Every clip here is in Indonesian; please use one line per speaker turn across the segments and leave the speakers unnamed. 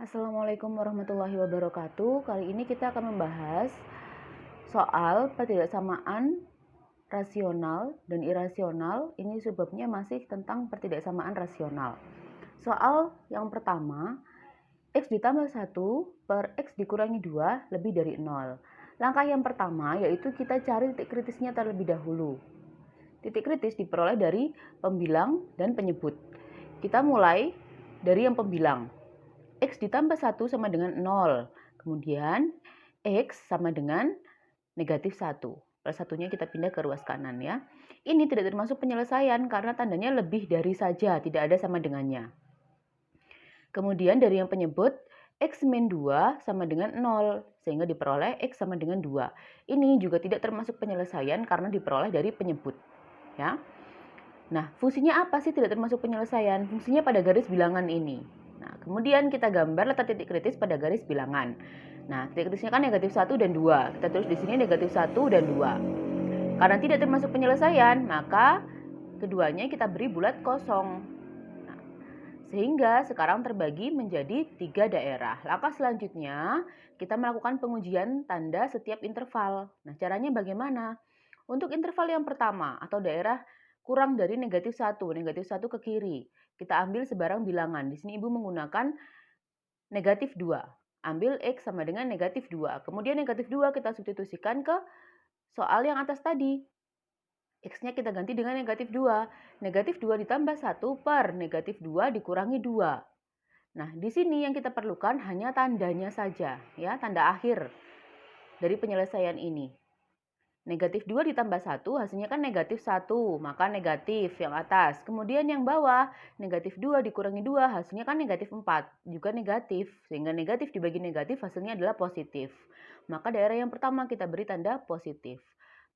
Assalamualaikum warahmatullahi wabarakatuh. Kali ini kita akan membahas soal pertidaksamaan rasional dan irasional. Ini sebabnya masih tentang pertidaksamaan rasional. Soal yang pertama, X ditambah 1 per X dikurangi 2 lebih dari 0. Langkah yang pertama yaitu kita cari titik kritisnya terlebih dahulu. Titik kritis diperoleh dari pembilang dan penyebut. Kita mulai dari yang pembilang. X ditambah 1 sama dengan 0. Kemudian X sama dengan negatif 1. Per satunya kita pindah ke ruas kanan ya. Ini tidak termasuk penyelesaian karena tandanya lebih dari saja, tidak ada sama dengannya. Kemudian dari yang penyebut, X min 2 sama dengan 0, sehingga diperoleh X sama dengan 2. Ini juga tidak termasuk penyelesaian karena diperoleh dari penyebut. Ya. Nah, fungsinya apa sih tidak termasuk penyelesaian? Fungsinya pada garis bilangan ini. Nah, kemudian kita gambar letak titik kritis pada garis bilangan. Nah, titik kritisnya kan negatif 1 dan 2. Kita tulis di sini negatif 1 dan 2. Karena tidak termasuk penyelesaian, maka keduanya kita beri bulat kosong. Nah, sehingga sekarang terbagi menjadi 3 daerah. Langkah selanjutnya, kita melakukan pengujian tanda setiap interval. Nah, caranya bagaimana? Untuk interval yang pertama atau daerah kurang dari negatif 1 ke kiri. Kita ambil sebarang bilangan. Di sini Ibu menggunakan negatif 2. Ambil X sama dengan negatif 2. Kemudian negatif 2 kita substitusikan ke soal yang atas tadi. X-nya kita ganti dengan negatif 2. Negatif 2 ditambah 1 per negatif 2 dikurangi 2. Nah, di sini yang kita perlukan hanya tandanya saja, ya, tanda akhir dari penyelesaian ini. Negatif 2 ditambah 1 hasilnya kan negatif 1, maka negatif yang atas. Kemudian yang bawah, negatif 2 dikurangi 2 hasilnya kan negatif 4, juga negatif. Sehingga negatif dibagi negatif hasilnya adalah positif. Maka daerah yang pertama kita beri tanda positif.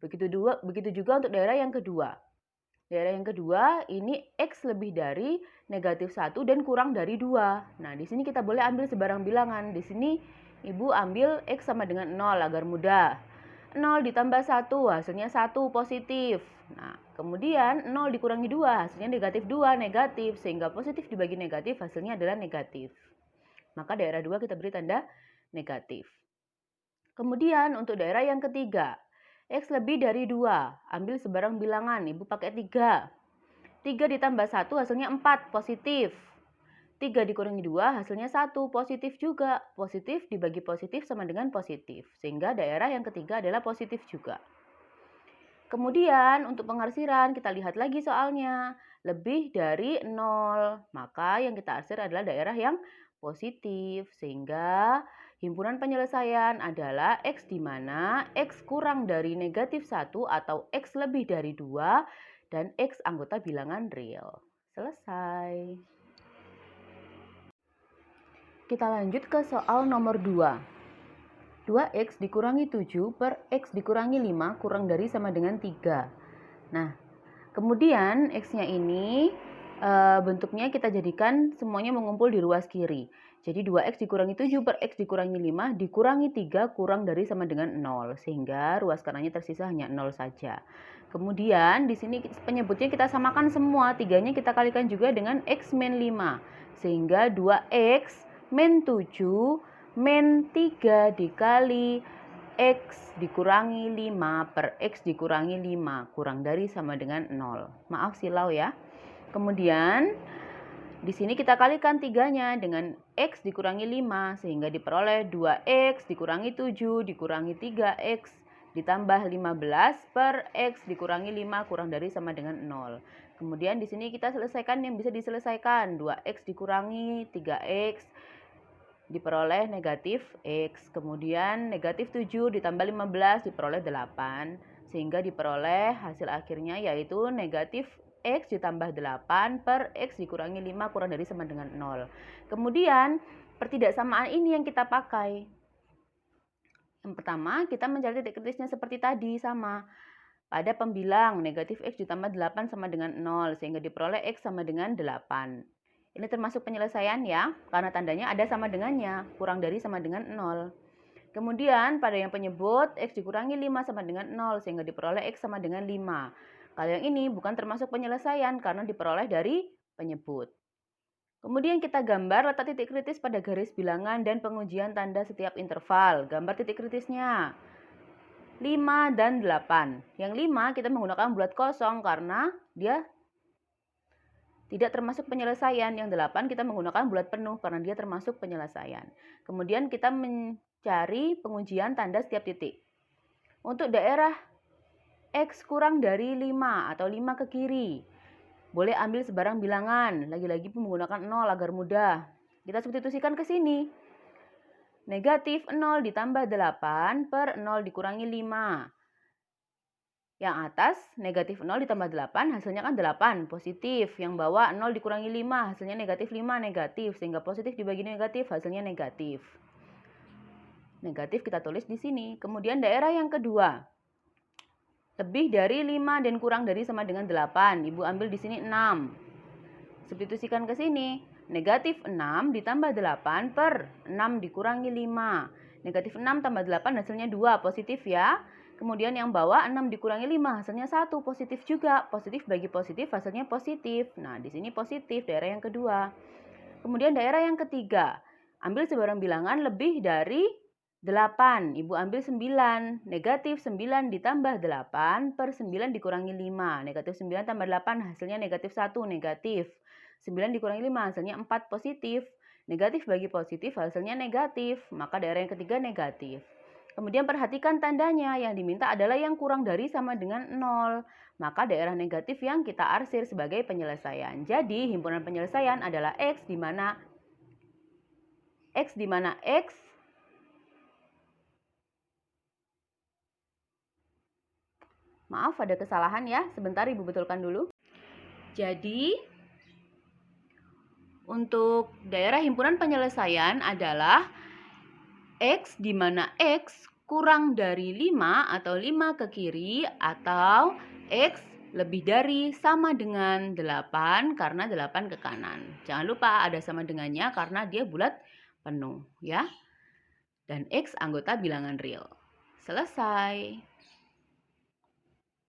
Begitu juga untuk daerah yang kedua. Daerah yang kedua ini X lebih dari negatif 1 dan kurang dari 2. Nah, di sini kita boleh ambil sebarang bilangan. Di sini Ibu ambil X sama dengan 0 agar mudah. 0 ditambah 1 hasilnya 1 positif. Nah, kemudian 0 dikurangi 2 hasilnya negatif 2 negatif. Sehingga positif dibagi negatif hasilnya adalah negatif. Maka daerah 2 kita beri tanda negatif. Kemudian untuk daerah yang ketiga, X lebih dari 2. Ambil sebarang bilangan, Ibu pakai 3. 3 ditambah 1 hasilnya 4 positif. 3 dikurangi 2 hasilnya 1 positif juga. Positif dibagi positif sama dengan positif. Sehingga daerah yang ketiga adalah positif juga. Kemudian untuk pengarsiran kita lihat lagi soalnya. Lebih dari 0. Maka yang kita arsir adalah daerah yang positif. Sehingga himpunan penyelesaian adalah X di mana X kurang dari negatif 1 atau X lebih dari 2 dan X anggota bilangan real. Selesai. Kita lanjut ke soal nomor 2. 2X dikurangi 7 per X dikurangi 5 kurang dari sama dengan 3. Nah, kemudian X-nya ini bentuknya kita jadikan semuanya mengumpul di ruas kiri. Jadi 2X dikurangi 7 per X dikurangi 5 dikurangi 3 kurang dari sama dengan 0. Sehingga ruas kanannya tersisa hanya 0 saja. Kemudian di sini penyebutnya kita samakan semua. 3-nya kita kalikan juga dengan X min 5. Sehingga 2X min 7 min 3 dikali X dikurangi 5 per X dikurangi 5 kurang dari sama dengan 0. Maaf silau ya. Kemudian di sini kita kalikan 3-nya dengan X dikurangi 5 sehingga diperoleh 2X dikurangi 7 dikurangi 3X ditambah 15 per X dikurangi 5 kurang dari sama dengan 0. Kemudian di sini kita selesaikan yang bisa diselesaikan. 2X dikurangi 3X diperoleh negatif X. Kemudian negatif 7 ditambah 15 diperoleh 8. Sehingga diperoleh hasil akhirnya yaitu negatif X ditambah 8 per X dikurangi 5 kurang dari sama dengan 0. Kemudian pertidaksamaan ini yang kita pakai. Yang pertama kita mencari titik kritisnya seperti tadi sama. Pada pembilang negatif X ditambah 8 sama dengan 0 sehingga diperoleh X sama dengan 8. Ini termasuk penyelesaian ya, karena tandanya ada sama dengannya, kurang dari sama dengan 0. Kemudian pada yang penyebut X dikurangi 5 sama dengan 0 sehingga diperoleh X sama dengan 5. Kalau yang ini bukan termasuk penyelesaian karena diperoleh dari penyebut. Kemudian kita gambar letak titik kritis pada garis bilangan dan pengujian tanda setiap interval. Gambar titik kritisnya 5 dan 8. Yang 5 kita menggunakan bulat kosong karena dia tidak termasuk penyelesaian. Yang 8 kita menggunakan bulat penuh karena dia termasuk penyelesaian. Kemudian kita mencari pengujian tanda setiap titik. Untuk daerah X kurang dari 5 atau 5 ke kiri, boleh ambil sebarang bilangan, lagi-lagi menggunakan 0 agar mudah. Kita substitusikan ke sini. Negatif 0 ditambah 8 per 0 dikurangi 5. Yang atas, negatif 0 ditambah 8, hasilnya kan 8, positif. Yang bawah 0 dikurangi 5, hasilnya negatif 5, negatif. Sehingga positif dibagi negatif, hasilnya negatif. Negatif kita tulis di sini. Kemudian daerah yang kedua. Lebih dari 5 dan kurang dari sama dengan 8. Ibu ambil di sini 6. Substitusikan ke sini. Negatif 6 ditambah 8 per 6 dikurangi 5. Negatif 6 tambah 8 hasilnya 2. Positif ya. Kemudian yang bawah 6 dikurangi 5 hasilnya 1. Positif juga. Positif bagi positif hasilnya positif. Nah, di sini positif daerah yang kedua. Kemudian daerah yang ketiga. Ambil sebarang bilangan lebih dari 8. Ibu ambil 9. Negatif 9 ditambah 8 per 9 dikurangi 5. Negatif 9 tambah 8 hasilnya negatif 1. Negatif. 9 dikurangi 5 hasilnya 4. Positif. Negatif bagi positif hasilnya negatif. Maka daerah yang ketiga negatif. Kemudian perhatikan tandanya. Yang diminta adalah yang kurang dari sama dengan 0. Maka daerah negatif yang kita arsir sebagai penyelesaian. Jadi himpunan penyelesaian adalah X di mana X maaf, ada kesalahan ya. Sebentar Ibu betulkan dulu. Jadi, untuk daerah himpunan penyelesaian adalah X di mana X kurang dari 5 atau 5 ke kiri atau X lebih dari sama dengan 8 karena 8 ke kanan. Jangan lupa ada sama dengannya karena dia bulat penuh ya. Dan X anggota bilangan real. Selesai.